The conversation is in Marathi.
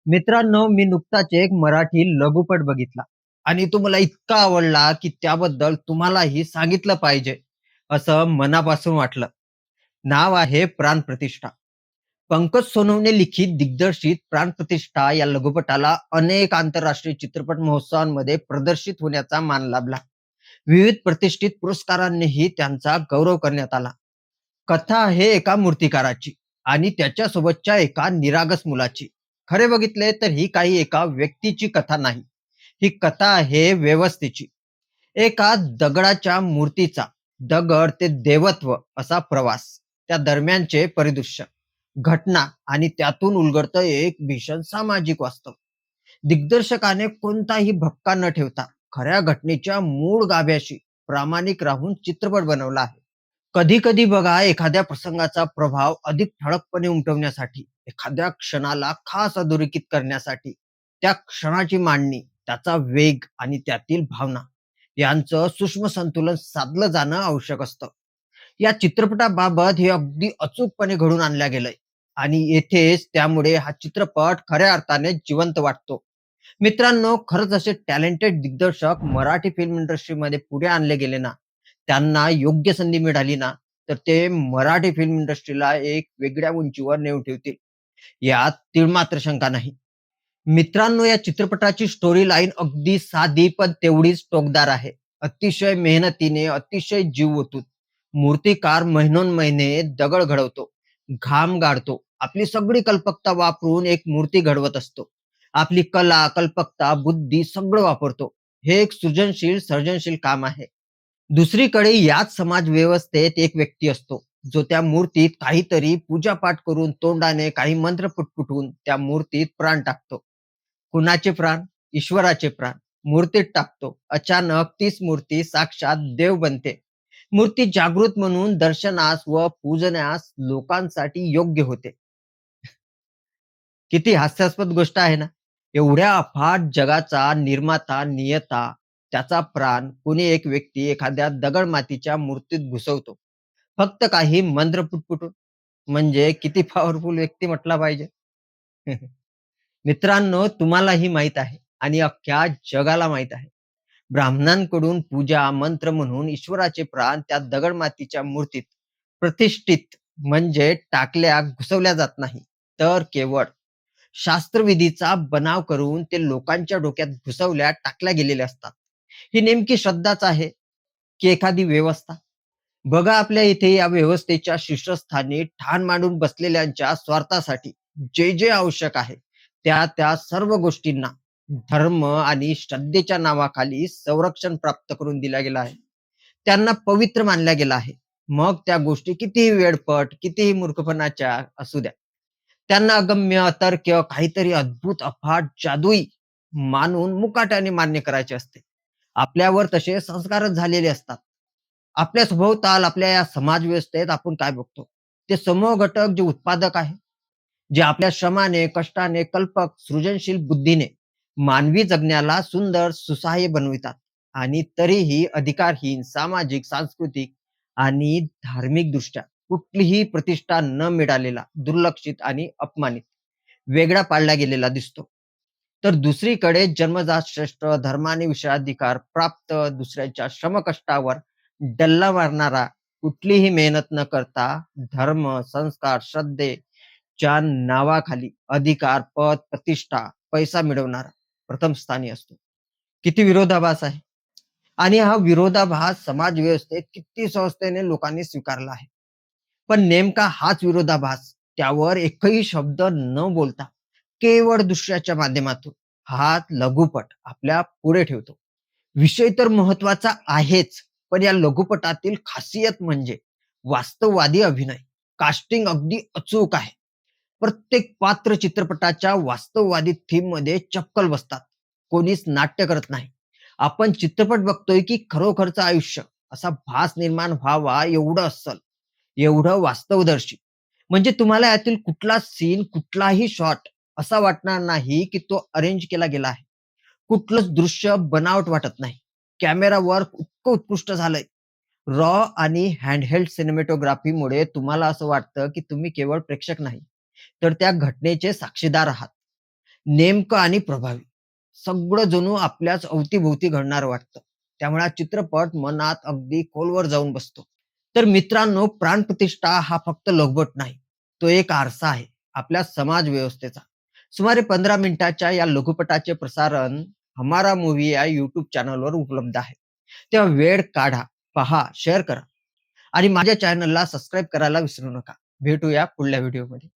मित्रांनो, मी नुकताच एक मराठी लघुपट बघितला आणि तो मला इतका आवडला, की त्याबद्दल तुम्हालाही सांगितलं पाहिजे, असं मनापासून वाटलं. नाव आहे प्राणप्रतिष्ठा. पंकज सोनवणे लिखित, दिग्दर्शित प्राणप्रतिष्ठा या लघुपटाला अनेक आंतरराष्ट्रीय चित्रपट महोत्सवांमध्ये प्रदर्शित होण्याचा मान लाभला. विविध प्रतिष्ठित पुरस्कारांनीही त्यांचा गौरव करण्यात आला. कथा आहे एका मूर्तिकाराची आणि त्याच्यासोबतच्या एका निरागस मुलाची. खरे बघितले तर ही काही एका व्यक्तीची कथा नाही. ही कथा आहे व्यवस्थेची. एका दगडाच्या मूर्तीचा, दगड ते देवत्व असा प्रवास, त्या दरम्यानचे परिदृश्य, घटना आणि त्यातून उलगडतं एक भीषण सामाजिक वास्तव. दिग्दर्शकाने कोणताही भपका न ठेवता खऱ्या घटनेच्या मूळ गाभ्याशी प्रामाणिक राहून चित्रपट बनवला आहे. कधी-कधी बघा, एखाद्या प्रसंगाचा प्रभाव अधिक ठळकपणे उमटवण्यासाठी, एखाद्या क्षणाला खास अधोरेखित करण्यासाठी, त्या क्षणाची मांडणी, त्याचा वेग आणि त्यातील भावना यांचं सूक्ष्म संतुलन साधलं जाणं आवश्यक असतं. या चित्रपटाबाबत हे अगदी अचूकपणे घडवून आणलं गेलंय आणि येथेच त्यामुळे हा चित्रपट खऱ्या अर्थाने जिवंत वाटतो. मित्रांनो, खरंच असे टॅलेंटेड दिग्दर्शक मराठी फिल्म इंडस्ट्रीमध्ये पुढे आणले गेले ना, त्यांना योग्य संधी मिळाली ना, तर ते मराठी फिल्म इंडस्ट्रीला एक वेगळ्या उंचीवर नेऊन ठेवतील. यात तीळमात्र शंका नाही. मित्रांनो, या चित्रपटाची स्टोरी लाईन अगदी साधी पण तेवढीच टोकदार आहे. अतिशय मेहनतीने, अतिशय जीव ओतून मूर्तिकार महिनोन-महिने दगड घडवतो, घाम गाळतो, आपली सगळी कल्पकता वापरून एक मूर्ती घडवत असतो. आपली कला, कल्पकता, बुद्धी सगळं वापरतो. हे एक सृजनशील, सर्जनशील काम आहे. दुसरीकडे याच समाज व्यवस्थेत एक व्यक्ती असतो, जो त्या मूर्तीत काहीतरी पूजापाठ करून, तोंडाने काही मंत्र पुटपुटून त्या मूर्तीत प्राण टाकतो. कुणाचे प्राण? ईश्वराचे प्राण. मूर्तीत टाकतो. अचानक तीच मूर्ती साक्षात देव बनते. मूर्ती जागृत म्हणून दर्शनास व पूजण्यास लोकांसाठी योग्य होते. किती हास्यास्पद गोष्ट आहे ना? एवढ्या अफाट जगाचा निर्माता, नियता, त्याचा प्राण कोणी एक व्यक्ती एखाद्या दगड-मातीच्या मूर्तीत घुसवतो. फक्त काही मंत्र पुटपुटून. म्हणजे किती पॉवरफुल व्यक्ती म्हटला पाहिजे. मित्रांनो, तुम्हालाही माहीत आहे आणि अख्ख्या जगाला माहीत आहे. ब्राह्मणांकडून पूजा, मंत्र म्हणून ईश्वराचे प्राण त्या दगड-मातीच्या मूर्तीत प्रतिष्ठित म्हणजे टाकल्या, घुसवल्या जात नाही. तर केवळ शास्त्रविधीचा बनाव करून ते लोकांच्या डोक्यात घुसवल्या, टाकल्या गेलेल्या असतात. ही नेमकी श्रद्धाच आहे, की एखादी व्यवस्था? बघा, आपल्या इथे या व्यवस्थेच्या शीर्षस्थानी ठाण मांडून बसलेल्यांच्या स्वार्थासाठी जे आवश्यक आहे, त्या सर्व गोष्टींना धर्म आणि श्रद्धेच्या नावाखाली संरक्षण प्राप्त करून दिलं गेलं आहे. त्यांना पवित्र मानलं गेलं आहे. मग त्या गोष्टी कितीही वेडपट, कितीही मूर्खपणाच्या असू द्या. त्यांना अगम्य, अतर्क्य, काहीतरी अद्भुत, अफाट, जादुई मानून मुकाट्याने मान्य करायचे असते. आपल्यावर तसे संस्कारच झालेले असतात. आपल्या सभोवताल, आपल्या या समाज व्यवस्थेत आपण काय बघतो? ते समूह घटक जे उत्पादक आहे, जे आपल्या श्रमाने, कष्टाने, कल्पक, सृजनशील बुद्धीने मानवी जगण्याला सुंदर, सुसह्य बनवितात आणि तरीही अधिकारहीन, सामाजिक, सांस्कृतिक आणि धार्मिक दृष्ट्या कुठलीही प्रतिष्ठा न मिळालेला, दुर्लक्षित आणि अपमानित, वेगळा पाडला गेलेला दिसतो. तर दुसरीकडे जन्मजात श्रेष्ठ, धर्माने विषयाधिकार प्राप्त, दुसऱ्याच्या श्रमकष्टावर डल्ला मारणारा, कुठलीही मेहनत न करता धर्म, संस्कार, श्रद्धेच्या नावाखाली अधिकार, पद, प्रतिष्ठा, पैसा मिळवणारा प्रथम स्थानी असतो. किती विरोधाभास आहे. आणि हा विरोधाभास समाज व्यवस्थेत किती सहजतेने लोकांनी स्वीकारला आहे. पण नेमका हाच विरोधाभास त्यावर एकही शब्द न बोलता केवळ दृश्याच्या माध्यमातून हा लघुपट आपल्या पुढे ठेवतो. विषय तर महत्वाचा आहेच, पण या लघुपटातील खासियत म्हणजे वास्तववादी अभिनय. कास्टिंग अगदी अचूक आहे. प्रत्येक पात्र चित्रपटाच्या वास्तववादी थीममध्ये चपकल बसतात. कोणीच नाट्य करत नाही. आपण चित्रपट बघतोय की खरोखरचं आयुष्य, असा भास निर्माण व्हावा एवढं अस्सल, एवढं वास्तवदर्शी. म्हणजे तुम्हाला यातील कुठला सीन, कुठलाही शॉट असा वाटणार नाही की तो अरेंज केला गेला आहे. कुठलंच दृश्य बनावट वाटत नाही. कॅमेरा वर्क इतकं उत्कृष्ट झालंय. रॉ आणि हँडहेल्ड सिनेमॅटोग्राफीमुळे तुम्हाला असं वाटतं की तुम्ही केवळ प्रेक्षक नाही, तर त्या घटनेचे साक्षीदार आहात. नेमकं आणि प्रभावी. सगळं जणू आपल्याच अवतीभोवती घडणारं वाटतं. त्यामुळे हा चित्रपट मनात अगदी खोलवर जाऊन बसतो. तर मित्रांनो, प्राणप्रतिष्ठा हा फक्त लघुपट नाही. तो एक आरसा आहे आपल्या समाज व्यवस्थेचा. सुमारे 15 मिनिटाच्या या लघुपटाचे प्रसारण हमारा मूव्ही या YouTube चॅनलवर उपलब्ध आहे. तेव्हा वेळ काढा, पहा, शेअर करा आणि माझ्या चॅनलला सबस्क्राईब करायला विसरू नका. भेटूया पुढल्या व्हिडिओमध्ये.